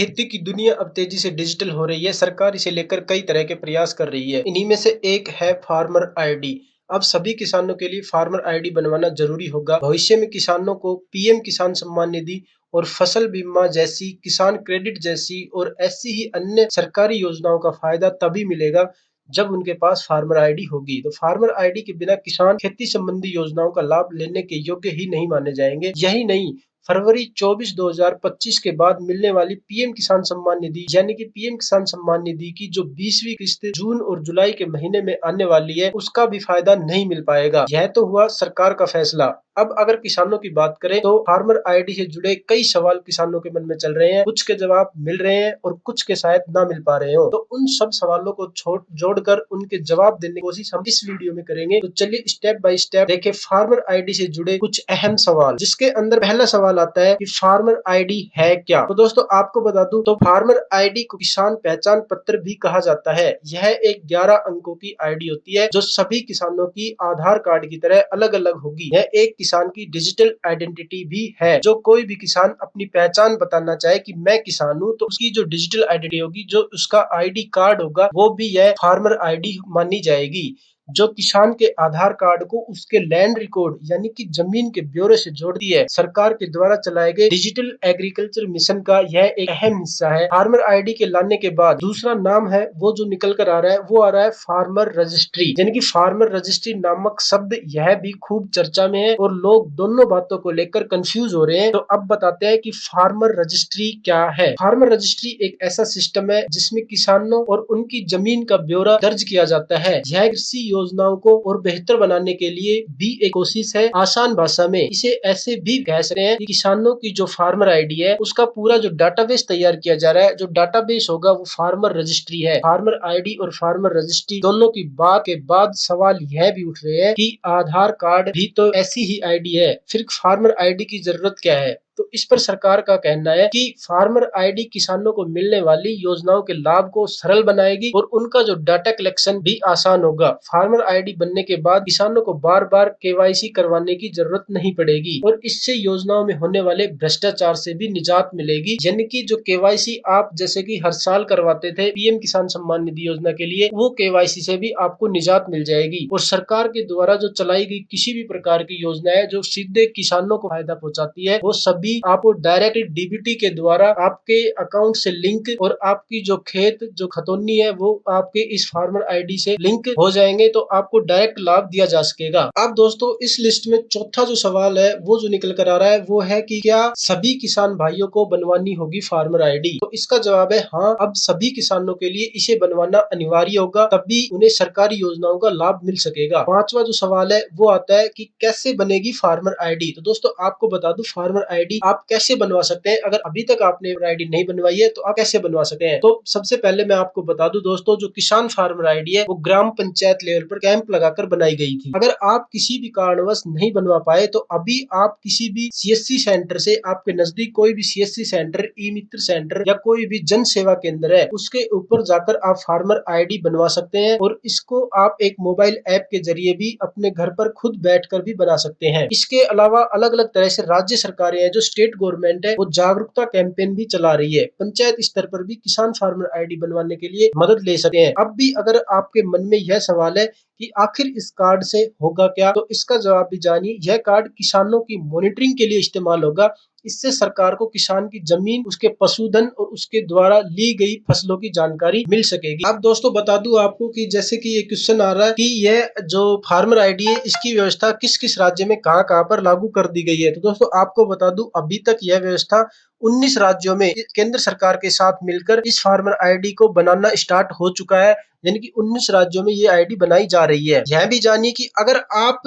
खेती की दुनिया अब तेजी से डिजिटल हो रही है। सरकार इसे लेकर कई तरह के प्रयास कर रही है। इन्हीं में से एक है फार्मर आईडी। अब सभी किसानों के लिए फार्मर आईडी बनवाना जरूरी होगा। भविष्य में किसानों को पीएम किसान सम्मान निधि और फसल बीमा जैसी, किसान क्रेडिट जैसी और ऐसी ही अन्य सरकारी योजनाओं का फायदा तभी मिलेगा जब उनके पास फार्मर आईडी होगी। तो फार्मर आईडी के बिना किसान खेती संबंधी योजनाओं का लाभ लेने के योग्य ही नहीं माने जाएंगे। यही नहीं, फरवरी 24 2025 के बाद मिलने वाली पीएम किसान सम्मान निधि यानी कि पीएम किसान सम्मान निधि की जो 20वीं किस्त जून और जुलाई के महीने में आने वाली है, उसका भी फायदा नहीं मिल पाएगा। यह तो हुआ सरकार का फैसला। अब अगर किसानों की बात करें तो फार्मर आईडी से जुड़े कई सवाल किसानों के मन में चल रहे हैं। कुछ के जवाब मिल रहे हैं और कुछ के शायद ना मिल पा रहे हो। तो उन सब सवालों को जोड़कर उनके जवाब देने की कोशिश हम इस वीडियो में करेंगे। तो चलिए स्टेप बाय स्टेप देखें फार्मर आईडी से जुड़े कुछ अहम सवाल, जिसके अंदर पहला सवाल आता है कि फार्मर आईडी है क्या। तो दोस्तों आपको बता दूं तो फार्मर आईडी को किसान पहचान पत्र भी कहा जाता है। यह एक 11 अंकों की आईडी होती है जो सभी किसानों की आधार कार्ड की तरह अलग अलग होगी। यह एक किसान की डिजिटल आइडेंटिटी भी है। जो कोई भी किसान अपनी पहचान बताना चाहे कि मैं किसान हूँ, तो उसकी जो डिजिटल आइडेंटिटी होगी, जो उसका आईडी कार्ड होगा, वो भी यह फार्मर आईडी मानी जाएगी। जो किसान के आधार कार्ड को उसके लैंड रिकॉर्ड यानी कि जमीन के ब्यौरे से जोड़ती है। सरकार के द्वारा चलाए गए डिजिटल एग्रीकल्चर मिशन का यह एक अहम हिस्सा है। फार्मर आईडी के लाने के बाद दूसरा नाम है वो जो निकल कर आ रहा है, वो आ रहा है फार्मर रजिस्ट्री। यानी कि फार्मर रजिस्ट्री नामक शब्द यह भी खूब चर्चा में है और लोग दोनों बातों को लेकर कंफ्यूज हो रहे हैं। तो अब बताते हैं कि फार्मर रजिस्ट्री क्या है। फार्मर रजिस्ट्री एक ऐसा सिस्टम है जिसमें किसानों और उनकी जमीन का ब्यौरा दर्ज किया जाता है। यह कृषि योजनाओं को और बेहतर बनाने के लिए भी एक कोशिश है। आसान भाषा में इसे ऐसे भी कह सकते हैं कि किसानों की जो फार्मर आईडी है, उसका पूरा जो डाटाबेस तैयार किया जा रहा है, जो डाटाबेस होगा वो फार्मर रजिस्ट्री है। फार्मर आईडी और फार्मर रजिस्ट्री दोनों की बात के बाद सवाल यह भी उठ रहे हैं कि आधार कार्ड भी तो ऐसी ही आईडी है, फिर फार्मर आईडी की जरूरत क्या है। तो इस पर सरकार का कहना है कि फार्मर आईडी किसानों को मिलने वाली योजनाओं के लाभ को सरल बनाएगी और उनका जो डाटा कलेक्शन भी आसान होगा। फार्मर आईडी बनने के बाद किसानों को बार बार केवाईसी करवाने की जरूरत नहीं पड़ेगी और इससे योजनाओं में होने वाले भ्रष्टाचार से भी निजात मिलेगी। यानी कि जो केवाईसी आप जैसे कि हर साल करवाते थे पीएम किसान सम्मान निधि योजना के लिए, वो केवाईसी से भी आपको निजात मिल जाएगी। और सरकार के द्वारा जो चलाई गई किसी भी प्रकार की योजना है जो सीधे किसानों को फायदा पहुंचाती है, वो सभी आपको डायरेक्ट डीबीटी के द्वारा आपके अकाउंट से लिंक और आपकी जो खेत जो खतौनी है वो आपके इस फार्मर आईडी से लिंक हो जाएंगे। तो आपको डायरेक्ट लाभ दिया जा सकेगा। अब दोस्तों इस लिस्ट में चौथा जो सवाल है वो जो निकल कर आ रहा है वो है कि क्या सभी किसान भाइयों को बनवानी होगी फार्मर आईडी। तो इसका जवाब है हाँ, अब सभी किसानों के लिए इसे बनवाना अनिवार्य होगा, तभी उन्हें सरकारी योजनाओं का लाभ मिल सकेगा। पांचवा जो सवाल है वो आता है कि कैसे बनेगी फार्मर आईडी। तो दोस्तों आपको बता दूं फार्मर आईडी आप कैसे बनवा सकते हैं। अगर अभी तक आपने आईडी नहीं बनवाई है तो आप कैसे बनवा सकते हैं। तो सबसे पहले मैं आपको बता दूं दोस्तों, जो किसान फार्मर आईडी है वो ग्राम पंचायत लेवल पर कैंप लगाकर बनाई गई थी। अगर आप किसी भी कारणवश नहीं बनवा पाए तो अभी आप किसी भी सीएससी सेंटर से, आपके नजदीक कोई भी सीएससी सेंटर, ई मित्र सेंटर या कोई भी जन सेवा केंद्र है, उसके ऊपर जाकर आप फार्मर आईडी बनवा सकते हैं और इसको आप एक मोबाइल ऐप के जरिए भी अपने घर पर खुद बैठकर भी बना सकते हैं। इसके अलावा अलग अलग तरह से राज्य सरकारें हैं, जो स्टेट गवर्नमेंट है, वो जागरूकता कैंपेन भी चला रही है। पंचायत स्तर पर भी किसान फार्मर आईडी बनवाने के लिए मदद ले सकते हैं। अब भी अगर आपके मन में यह सवाल है कि आखिर इस कार्ड से होगा क्या, तो इसका जवाब भी जानिए। यह कार्ड किसानों की मॉनिटरिंग के लिए इस्तेमाल होगा। इससे सरकार को किसान की जमीन, उसके पशुधन और उसके द्वारा ली गई फसलों की जानकारी मिल सकेगी। अब दोस्तों बता दूं आपको कि जैसे कि ये क्वेश्चन आ रहा है कि यह जो फार्मर आईडी है इसकी व्यवस्था किस किस राज्य में कहां पर लागू कर दी गई है। तो दोस्तों आपको बता दूं अभी तक यह व्यवस्था 19 राज्यों में केंद्र सरकार के साथ मिलकर इस फार्मर आईडी को बनाना स्टार्ट हो चुका है। यानी कि 19 राज्यों में ये आईडी बनाई जा रही है। यह भी जानिए कि अगर आप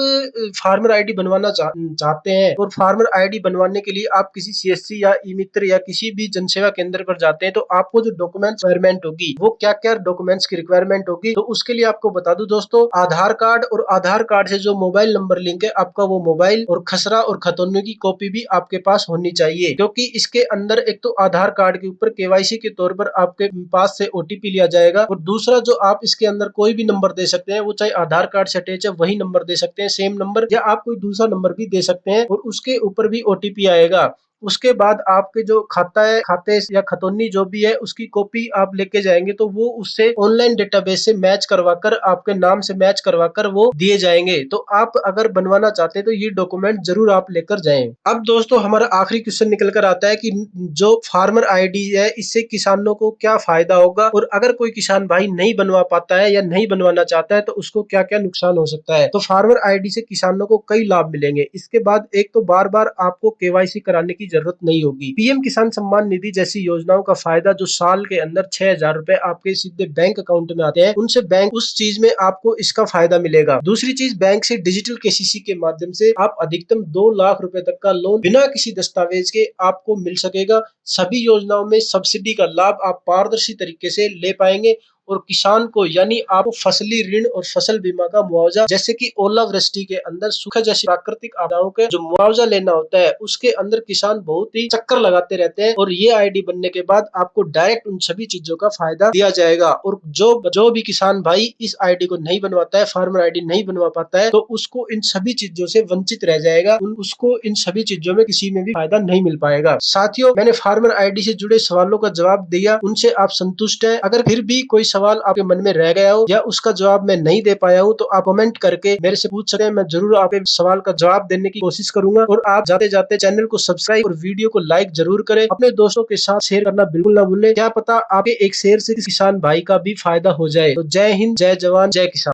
फार्मर आईडी बनवाना चाहते हैं और फार्मर आईडी बनवाने के लिए आप किसी सीएससी या ई मित्र या किसी भी जनसेवा केंद्र पर जाते हैं, तो आपको जो डॉक्यूमेंट्स रिक्वायरमेंट होगी, वो क्या क्या डॉक्यूमेंट्स की रिक्वायरमेंट होगी, तो उसके लिए आपको बता दूं दोस्तों, आधार कार्ड और आधार कार्ड से जो मोबाइल नंबर लिंक है आपका, वो मोबाइल और खसरा और खतौनी की कॉपी भी आपके पास होनी चाहिए। क्योंकि इसके अंदर एक तो आधार कार्ड के ऊपर केवाईसी के तौर पर आपके पास से ओटीपी लिया जाएगा और दूसरा जो आप इसके अंदर कोई भी नंबर दे सकते हैं, वो चाहे आधार कार्ड से अटैच है वही नंबर दे सकते हैं, सेम नंबर, या आप कोई दूसरा नंबर भी दे सकते हैं और उसके ऊपर भी ओटीपी आएगा। उसके बाद आपके जो खाता है, खाते या खतौनी जो भी है उसकी कॉपी आप लेके जाएंगे तो वो उससे ऑनलाइन डेटाबेस से मैच करवाकर आपके नाम से मैच करवाकर वो दिए जाएंगे। तो आप अगर बनवाना चाहते हैं तो ये डॉक्यूमेंट जरूर आप लेकर जाएं। अब दोस्तों हमारा आखिरी क्वेश्चन निकल कर आता है कि जो फार्मर आईडी है इससे किसानों को क्या फायदा होगा, और अगर कोई किसान भाई नहीं बनवा पाता है या नहीं बनवाना चाहता है तो उसको क्या क्या नुकसान हो सकता है। तो फार्मर आईडी से किसानों को कई लाभ मिलेंगे। इसके बाद एक तो बार बार आपको केवाईसी कराने की जरूरत नहीं होगी। पीएम किसान सम्मान निधि जैसी योजनाओं का फायदा जो साल के अंदर 6,000 रुपए आपके सीधे बैंक अकाउंट में आते हैं, उनसे बैंक उस चीज में आपको इसका फायदा मिलेगा। दूसरी चीज, बैंक से डिजिटल केसीसी के माध्यम से आप अधिकतम 2 लाख रुपए तक का लोन बिना किसी दस्तावेज के आपको मिल सकेगा। सभी योजनाओं में सब्सिडी का लाभ आप पारदर्शी तरीके से ले पाएंगे, और किसान को यानी आपको फसली ऋण और फसल बीमा का मुआवजा, जैसे कि ओलावृष्टि के अंदर सूखा जैसी प्राकृतिक आपदाओं के जो मुआवजा लेना होता है, उसके अंदर किसान बहुत ही चक्कर लगाते रहते हैं। और ये आईडी बनने के बाद आपको डायरेक्ट उन सभी चीजों का फायदा दिया जाएगा। और जो भी किसान भाई इस आईडी को नहीं बनवाता है, फार्मर आईडी नहीं बनवा पाता है, तो उसको इन सभी चीजों से वंचित रह जाएगा। उसको इन सभी चीजों में किसी में भी फायदा नहीं मिल पाएगा। साथियों, मैंने फार्मर आईडी से जुड़े सवालों का जवाब दिया, उनसे आप संतुष्ट हैं? अगर फिर भी कोई सवाल आपके मन में रह गया हो या उसका जवाब मैं नहीं दे पाया हूं तो आप कमेंट करके मेरे से पूछ सकते हैं। मैं जरूर आपके सवाल का जवाब देने की कोशिश करूंगा। और आप जाते जाते चैनल को सब्सक्राइब और वीडियो को लाइक जरूर करें। अपने दोस्तों के साथ शेयर करना बिल्कुल ना भूलें। क्या पता आपके एक शेयर से किसान भाई का भी फायदा हो जाए। तो जय हिंद, जय जवान, जय किसान।